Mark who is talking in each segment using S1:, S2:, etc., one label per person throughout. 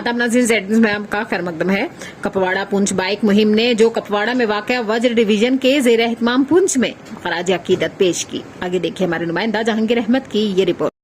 S1: आदाब नाज़रीन, Z news में आपका खैर मकदम है। कपवाड़ा पुंछ बाइक मुहिम ने जो कपवाड़ा में वाक़या वज्र डिवीजन के ज़ेर एहतमाम पुंछ में खराज अकीदत पेश की। आगे देखिए हमारे नुमाइंदा जहांगीर अहमद की ये रिपोर्ट।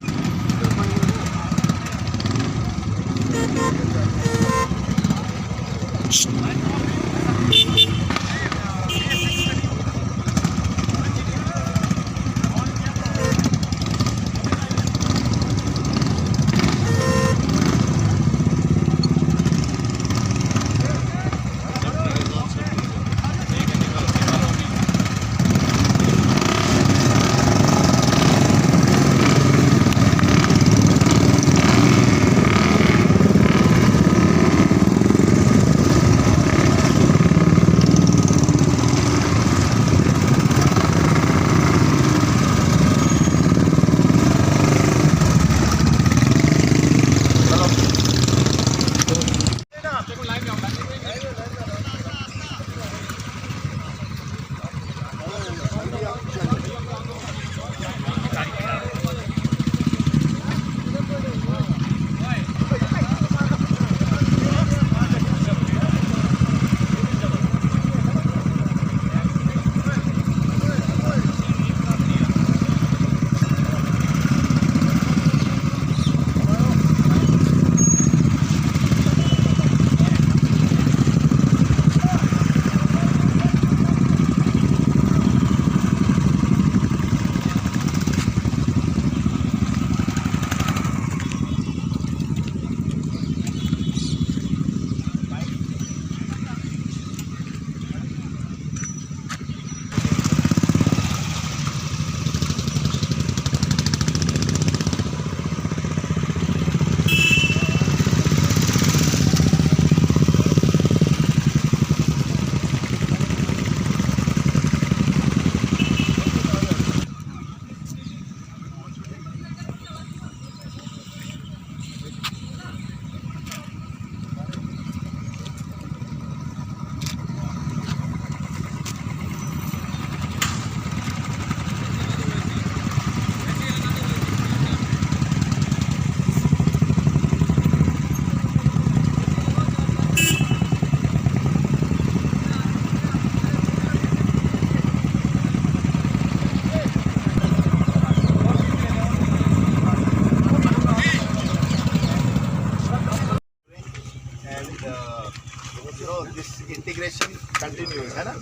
S2: This integration continues, है ना?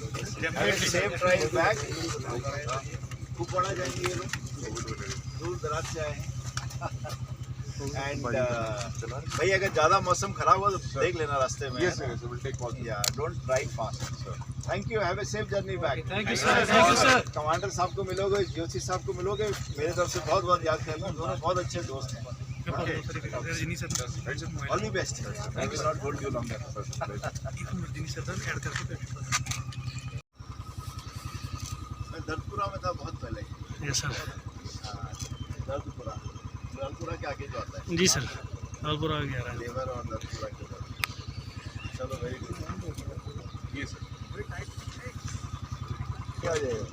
S2: Same drive back. खूब बड़ा जाएंगे ये लोग, दूर दराज से आए हैं। And भाई अगर ज़्यादा मौसम खराब हो तो देख लेना रास्ते में। Yes, sir. We'll take call. Yeah, don't drive fast. So, thank you. Have a safe journey back.
S3: Thank you, sir. Thank you, sir.
S2: Commander साहब को मिलोगे, जोशी साहब को मिलोगे, मेरे तरफ से बहुत बहुत याद करना। दोनों बहुत अच्छे दोस्त हैं। Okay. All the best. Thank you. Not hold you longer. मैं दर्दपुरा में था बहुत पहले।
S3: Yes sir.
S2: दर्दपुरा के आगे जो आता है।
S3: जी सर, दर्दपुरा आ गया।
S2: लेबर और दर्दपुरा के बाद। चलो वेरी गुड। ये सर। क्या जाएगा?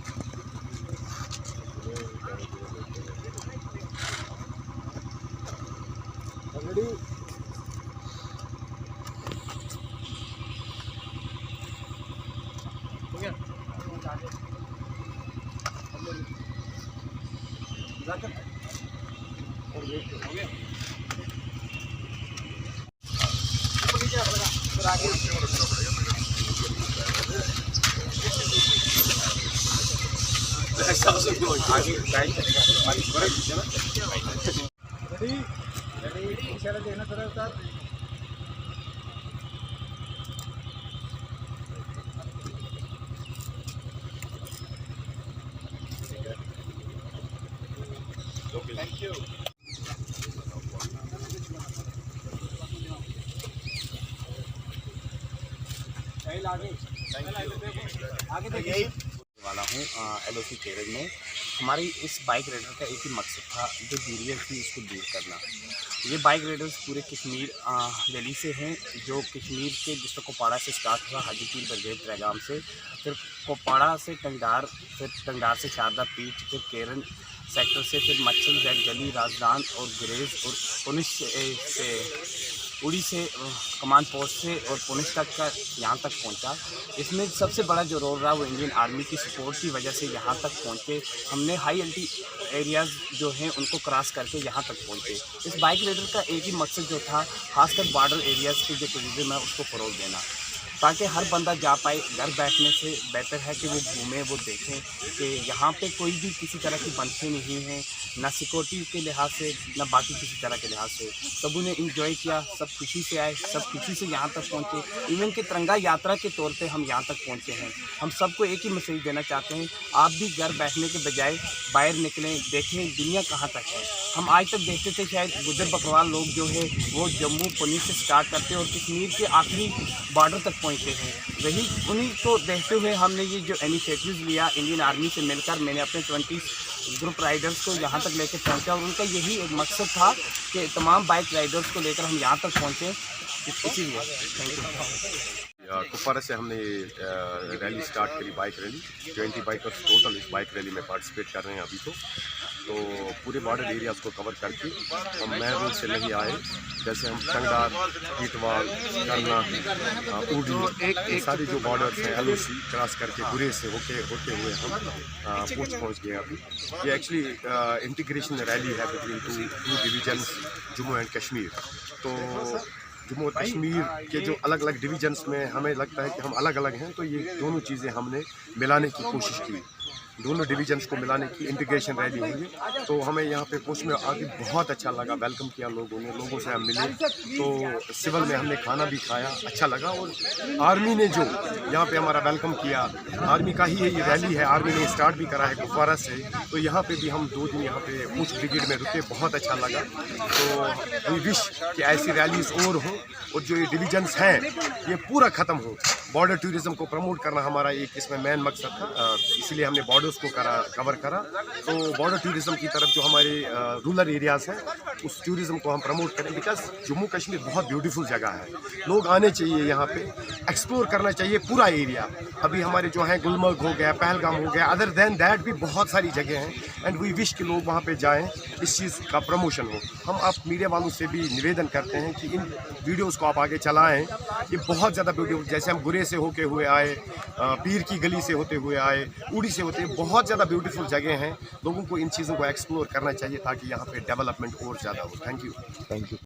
S2: Ready? हो गया? हो गया? इशारा देना थोड़ा साथ। Thank you. आगे देखिए
S4: वाला हूँ LOC केरल में। हमारी इस बाइक राइडर का एक ही मकसद था, जो दूरियत थी उसको दूर करना। ये बाइक राइडर्स पूरे कश्मीर वैली से हैं, जो कश्मीर के डिस्ट्रिक्ट कोपवाड़ा से स्टार्ट हुआ, हाजीपुर ब्रिगेड ट्रैगाम से, फिर कोपवाड़ा से टंगडार, फिर टंगडार से शारदा पीठ, फिर केरन सेक्टर से, फिर मच्छल जैक गली राजदान और ग्रेज और पुनिश से उड़ी से कमान पोस्ट से और पुंछ तक का यहाँ तक पहुँचा। इसमें सबसे बड़ा जो रोल रहा वो इंडियन आर्मी की सपोर्ट की वजह से यहाँ तक पहुँचे। हमने हाई एल्टी एरियाज़ जो हैं उनको क्रॉस करके यहाँ तक पहुँचे। इस बाइक राइडर का एक ही मकसद जो था, खासकर बॉर्डर एरियाज़ के जो टूरिज़्म है उसको फ़रोग़ देना, ताकि हर बंदा जा पाए। घर बैठने से बेहतर है कि वो घूमें, वो देखें कि यहाँ पे कोई भी किसी तरह की बंदशी नहीं है, ना सिक्योरिटी के लिहाज से ना बाकी किसी तरह के लिहाज से। सबों ने इंजॉय किया, सब खुशी से आए, सब खुशी से यहाँ तक पहुँचे। इवन कि तिरंगा यात्रा के तौर पे हम यहाँ तक पहुँचे हैं। हम सबको एक ही मैसेज देना चाहते हैं, आप भी घर बैठने के बजाय बाहर निकलें, देखें दुनिया कहाँ तक है। हम आज तक देखते थे शायद गुजर बकरवाल लोग जो है वो जम्मू पुलिस से स्टार्ट करते और कश्मीर के आखिरी बॉर्डर तक पहुँचते हैं। वही उन्हीं को देखते हुए हमने ये जो इनिशिएटिव लिया इंडियन आर्मी से मिलकर, मैंने अपने 20 ग्रुप राइडर्स को यहाँ तक लेकर पहुँचा और उनका यही एक मकसद था कि तमाम बाइक राइडर्स को लेकर हम यहाँ तक पहुँचे। इसीलिए थैंक यू।
S5: कुपवारा से हमने रैली स्टार्ट करी, बाइक रैली। 20 बाइकर्स टोटल इस बाइक रैली में पार्टिसिपेट कर रहे हैं अभी तो पूरे बॉर्डर एरियाज़ को कवर करके हम मेन रोड से नहीं आए। जैसे हम टंगडार, कीटवाल, करना, उड़ी, एक सारे जो बॉर्डर्स हैं LOC क्रॉस करके गुरेज से होते हुए हम पहुँच गए अभी। ये एक्चुअली इंटीग्रेशन रैली है between two divisions Jammu and Kashmir. तो जम्मू और कश्मीर के जो अलग अलग डिवीजन्स में हमें लगता है कि हम अलग अलग हैं, तो ये दोनों चीज़ें हमने मिलाने की कोशिश की, दोनों डिवीजन्स को मिलाने की इंटीग्रेशन रैली हुई है। तो हमें यहाँ पे पहुँचने आगे बहुत अच्छा लगा, वेलकम किया लोगों ने, लोगों से हम मिले, तो सिविल में हमने खाना भी खाया, अच्छा लगा। और आर्मी ने जो यहाँ पे हमारा वेलकम किया, आर्मी का ही ये रैली है, आर्मी ने स्टार्ट भी करा है कुपवारा से, तो यहाँ पे भी हम 2 दिन यहाँ पे पूंछ ब्रिगेड में रुके, बहुत अच्छा लगा। तो वी विश कि ऐसी रैलीज और हो और जो ये डिवीजन्स हैं ये पूरा ख़त्म हो। बॉर्डर टूरिज़्म को प्रमोट करना हमारा एक इसमें मेन मकसद था, इसीलिए हमने बॉर्डर्स को कवर करा। तो बॉर्डर टूरिज़्म की तरफ जो हमारे रूरल एरियाज़ हैं उस टूरिज़्म को हम प्रमोट करें, बिकॉज जम्मू कश्मीर बहुत ब्यूटीफुल जगह है, लोग आने चाहिए यहाँ पे, एक्सप्लोर करना चाहिए पूरा एरिया। अभी हमारे जो हैं गुलमर्ग हो गया, पहलगाम हो गया, अदर देन दैट भी बहुत सारी जगह हैं एंड वी विश कि लोग वहाँ पे जाएं, इस चीज़ का प्रमोशन हो। हम आप मीडिया वालों से भी निवेदन करते हैं कि इन वीडियोस को आप आगे चलाएं, ये बहुत ज़्यादा ब्यूटीफुल, जैसे हम गुरे से होके हुए आए, पीर की गली से होते हुए आए, उड़ी से होते, बहुत ज़्यादा ब्यूटीफुल जगह हैं। लोगों को इन चीज़ों को एक्सप्लोर करना चाहिए ताकि यहाँ पे डेवलपमेंट और ज़्यादा हो। Thank you.